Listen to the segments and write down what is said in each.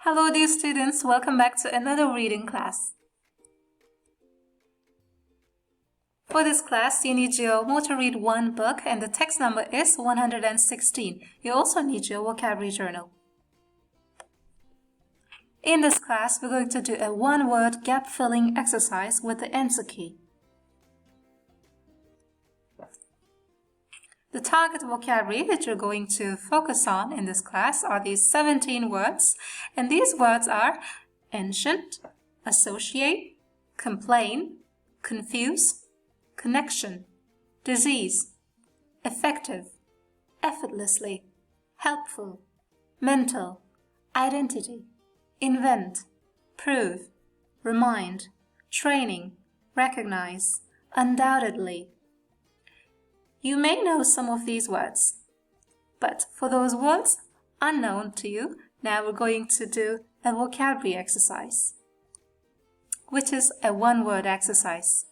Hello dear students, welcome back to another reading class. For this class, you need your More to Read 1 book and the text number is 116. You also need your vocabulary journal. In this class, we're going to do a one-word gap-filling exercise with the answer key. The target vocabulary that you're going to focus on in this class are these 17 words, and these words are ancient, associate, complain, confuse, connection, disease, effective, effortlessly, helpful, mental, identity, invent, prove, remind, training, recognize, undoubtedly. You may know some of these words, but for those words unknown to you, now we're going to do a vocabulary exercise, which is a one-word exercise.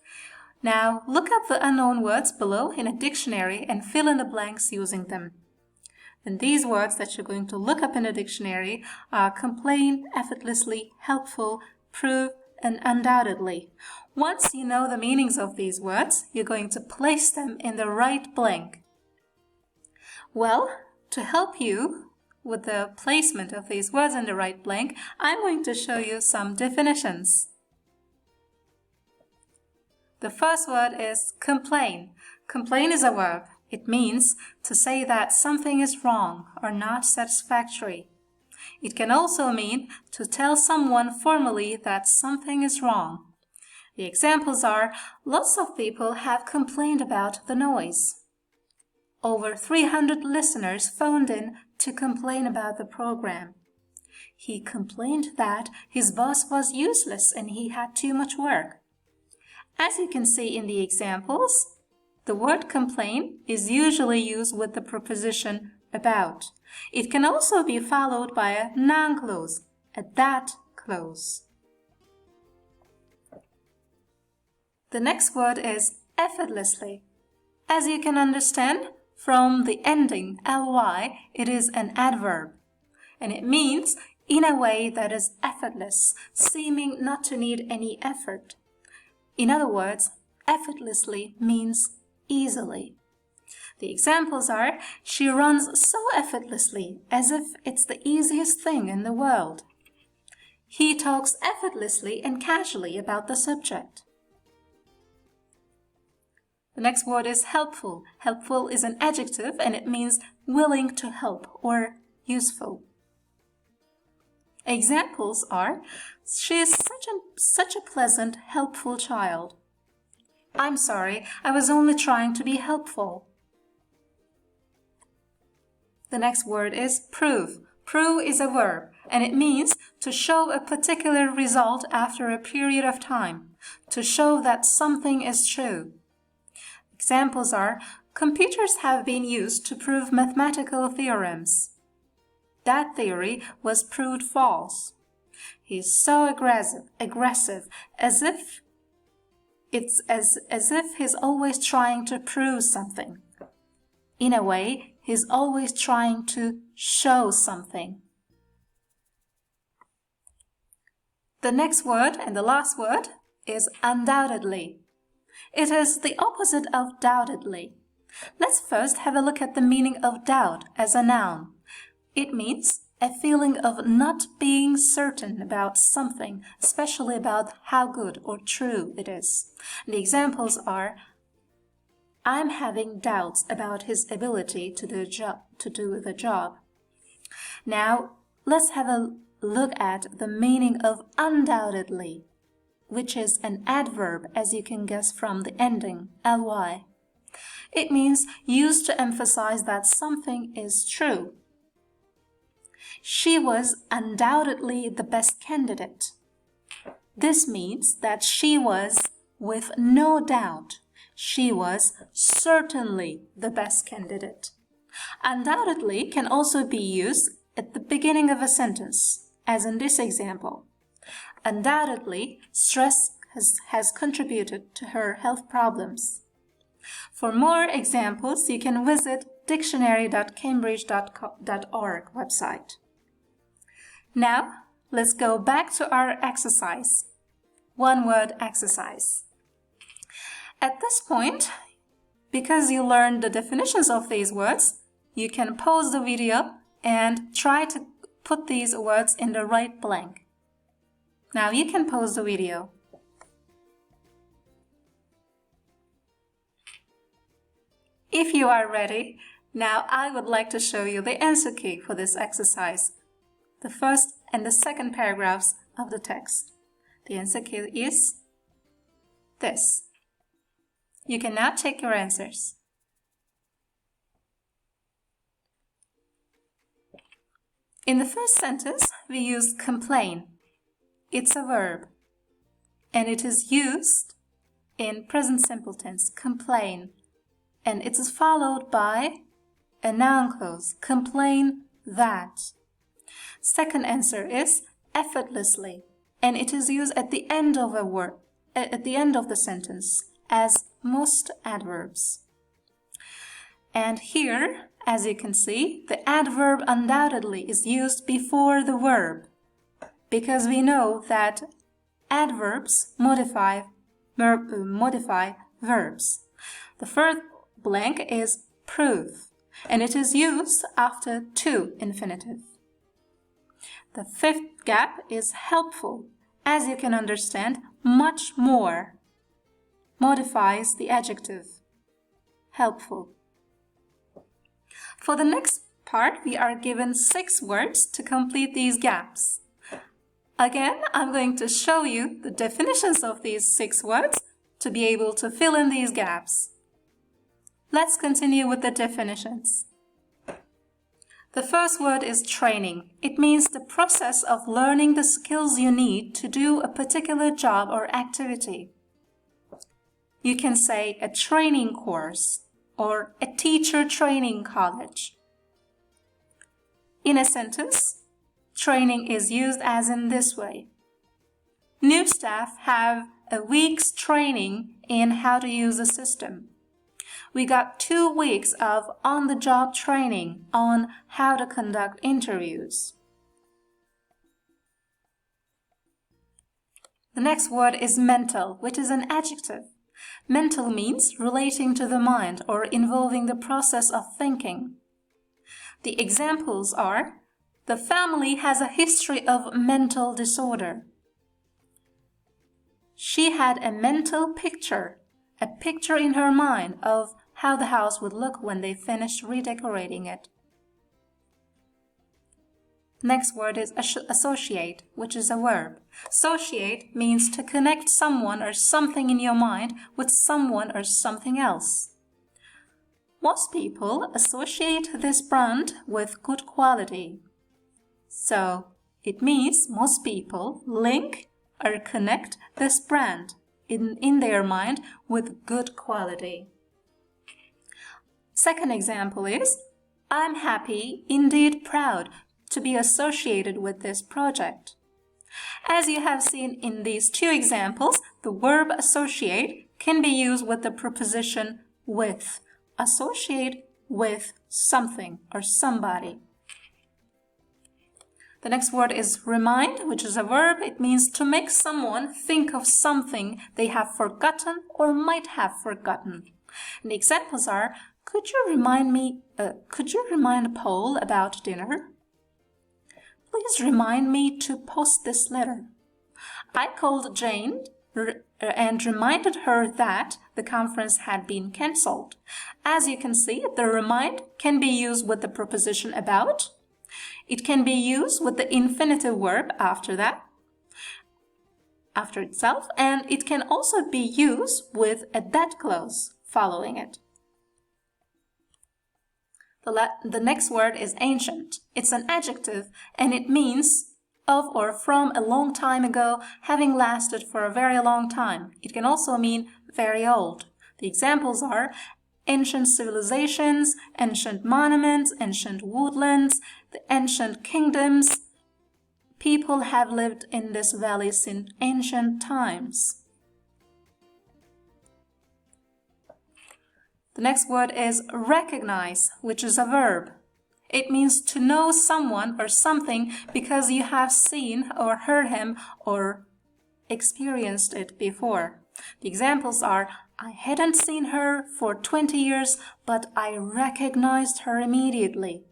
Now look up the unknown words below in a dictionary and fill in the blanks using them. And these words that you're going to look up in a dictionary are complain, effortlessly, helpful, prove, and undoubtedly. Once you know the meanings of these words, you're going to place them in the right blank. Well, to help you with the placement of these words in the right blank, I'm going to show you some definitions. The first word is complain. Complain is a verb. It means to say that something is wrong or not satisfactory. It can also mean to tell someone formally that something is wrong. The examples are, lots of people have complained about the noise. Over 300 listeners phoned in to complain about the program. He complained that his boss was useless and he had too much work. As you can see in the examples, the word complain is usually used with the preposition about. It can also be followed by a noun clause, a that clause. The next word is effortlessly. As you can understand, from the ending ly, it is an adverb, and it means in a way that is effortless, seeming not to need any effort. In other words, effortlessly means easily. The examples are, she runs so effortlessly, as if it's the easiest thing in the world. He talks effortlessly and casually about the subject. The next word is helpful. Helpful is an adjective and it means willing to help or useful. Examples are, she is such a pleasant, helpful child. I'm sorry, I was only trying to be helpful. The next word is prove. Prove is a verb, and it means to show a particular result after a period of time, to show that something is true. Examples are, computers have been used to prove mathematical theorems. That theory was proved false. He's so aggressive, as if he's always trying to prove something. In a way, he's always trying to show something. The next word and the last word is undoubtedly. It is the opposite of doubtedly. Let's first have a look at the meaning of doubt as a noun. It means a feeling of not being certain about something, especially about how good or true it is. The examples are, I'm having doubts about his ability to do the job. Now, let's have a look at the meaning of undoubtedly, which is an adverb, as you can guess from the ending, ly. It means used to emphasize that something is true. She was undoubtedly the best candidate. This means that she was with no doubt. She was certainly the best candidate. Undoubtedly can also be used at the beginning of a sentence, as in this example. Undoubtedly, stress has contributed to her health problems. For more examples, you can visit dictionary.cambridge.org website. Now, let's go back to our exercise. One-word exercise. At this point, because you learned the definitions of these words, you can pause the video and try to put these words in the right blank. Now you can pause the video. If you are ready, now I would like to show you the answer key for this exercise, the first and the second paragraphs of the text. The answer key is this. You can now check your answers. In the first sentence, we use complain. It's a verb, and it is used in present simple tense, complain, and it is followed by a noun clause, complain that. Second answer is effortlessly, and it is used at the end of a word, at the end of the sentence, as most adverbs. And here, as you can see, the adverb undoubtedly is used before the verb, because we know that adverbs modify verbs. The first blank is prove, and it is used after to infinitive. The fifth gap is helpful. As you can understand, much more modifies the adjective helpful. For the next part, we are given 6 words to complete these gaps. Again, I'm going to show you the definitions of these 6 words to be able to fill in these gaps. Let's continue with the definitions. The first word is training. It means the process of learning the skills you need to do a particular job or activity. You can say a training course or a teacher training college. In a sentence, training is used as in this way. New staff have a week's training in how to use a system. We got 2 weeks of on-the-job training on how to conduct interviews. The next word is mental, which is an adjective. Mental means relating to the mind or involving the process of thinking. The examples are, the family has a history of mental disorder. She had a mental picture, a picture in her mind of how the house would look when they finished redecorating it. Next word is associate, which is a verb. Associate means to connect someone or something in your mind with someone or something else. Most people associate this brand with good quality. So, it means most people link or connect this brand in their mind with good quality. Second example is, I'm happy, indeed proud, to be associated with this project. As you have seen in these 2 examples, the verb associate can be used with the preposition with. Associate with something or somebody. The next word is remind, which is a verb. It means to make someone think of something they have forgotten or might have forgotten. And the examples are, could you remind Paul about dinner? Please remind me to post this letter. I called Jane and reminded her that the conference had been cancelled. As you can see, the remind can be used with the preposition about. It can be used with the infinitive verb after itself, and it can also be used with a that clause following it. The next word is ancient. It's an adjective, and it means of or from a long time ago, having lasted for a very long time. It can also mean very old. The examples are ancient civilizations, ancient monuments, ancient woodlands, the ancient kingdoms. People have lived in this valley since ancient times. The next word is recognize, which is a verb. It means to know someone or something because you have seen or heard him or experienced it before. The examples are, I hadn't seen her for 20 years, but I recognized her immediately.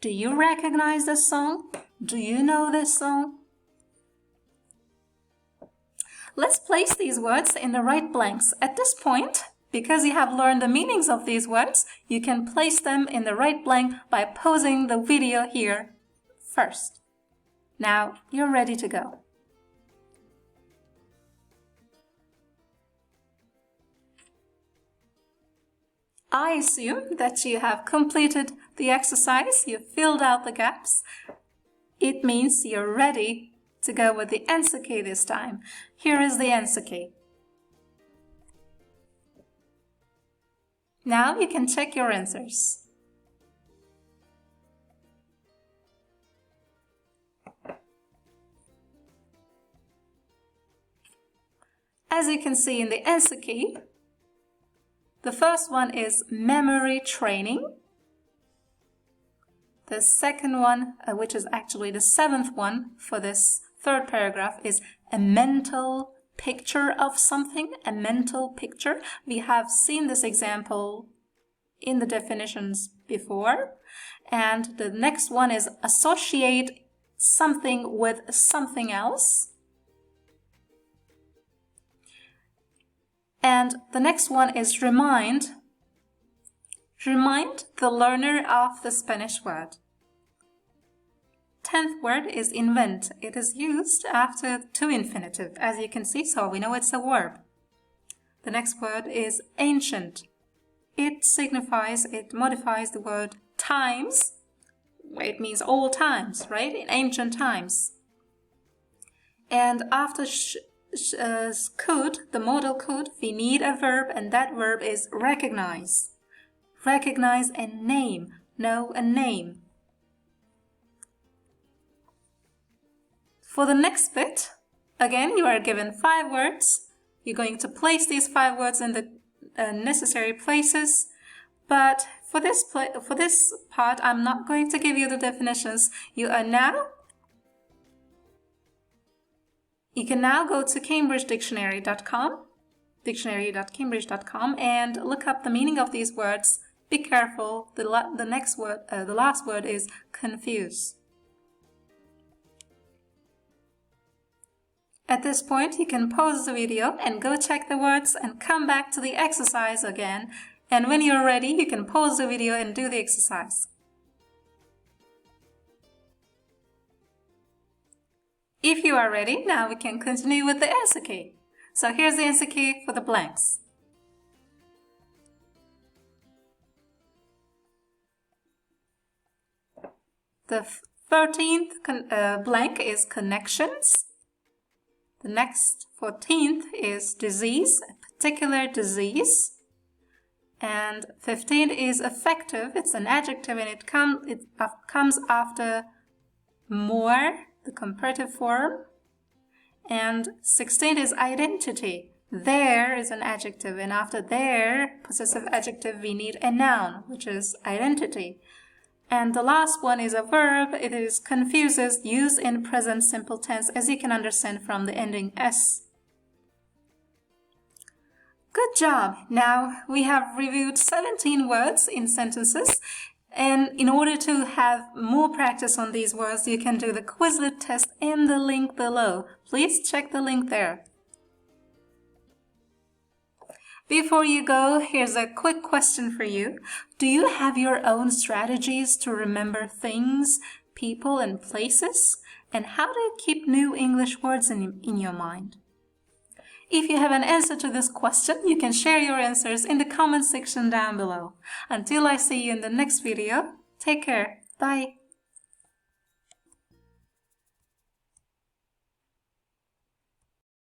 Do you recognize this song? Do you know this song? Let's place these words in the right blanks. At this point, because you have learned the meanings of these words, you can place them in the right blank by pausing the video here first. Now you're ready to go. I assume that you have completed the exercise, you've filled out the gaps. It means you're ready to go with the answer key this time. Here is the answer key. Now you can check your answers. As you can see in the answer key, the first one is memory training. The second one, which is actually the seventh one for this third paragraph, is a mental picture of something, a mental picture. We have seen this example in the definitions before. And the next one is associate something with something else. And the next one is remind. Remind the learner of the Spanish word. 10th word is invent. It is used after to infinitive, as you can see, so we know it's a verb. The next word is ancient. It modifies the word times. It means all times, right? In ancient times. And after could, the modal could, we need a verb, and that verb is recognize. Recognize and name. Know a name. For the next bit, again, you are given 5 words. You're going to place these 5 words in the necessary places. But for this part, I'm not going to give you the definitions. You can now go to cambridgedictionary.com, dictionary.cambridge.com, and look up the meaning of these words. Be careful. The last word is confuse. At this point, you can pause the video and go check the words and come back to the exercise again. And when you're ready, you can pause the video and do the exercise. If you are ready, now we can continue with the answer key. So here's the answer key for the blanks. The 13th blank is connections. The next 14th is disease, a particular disease. And 15th is effective. It's an adjective and it comes after more, the comparative form. And 16th is identity. There is an adjective, and after there, possessive adjective, we need a noun, which is identity. And the last one is a verb. It is confuses, used in present simple tense, as you can understand from the ending S. Good job! Now we have reviewed 17 words in sentences. And in order to have more practice on these words, you can do the Quizlet test in the link below. Please check the link there. Before you go, here's a quick question for you. Do you have your own strategies to remember things, people, and places? And how do you keep new English words in your mind? If you have an answer to this question, you can share your answers in the comment section down below. Until I see you in the next video, take care. Bye.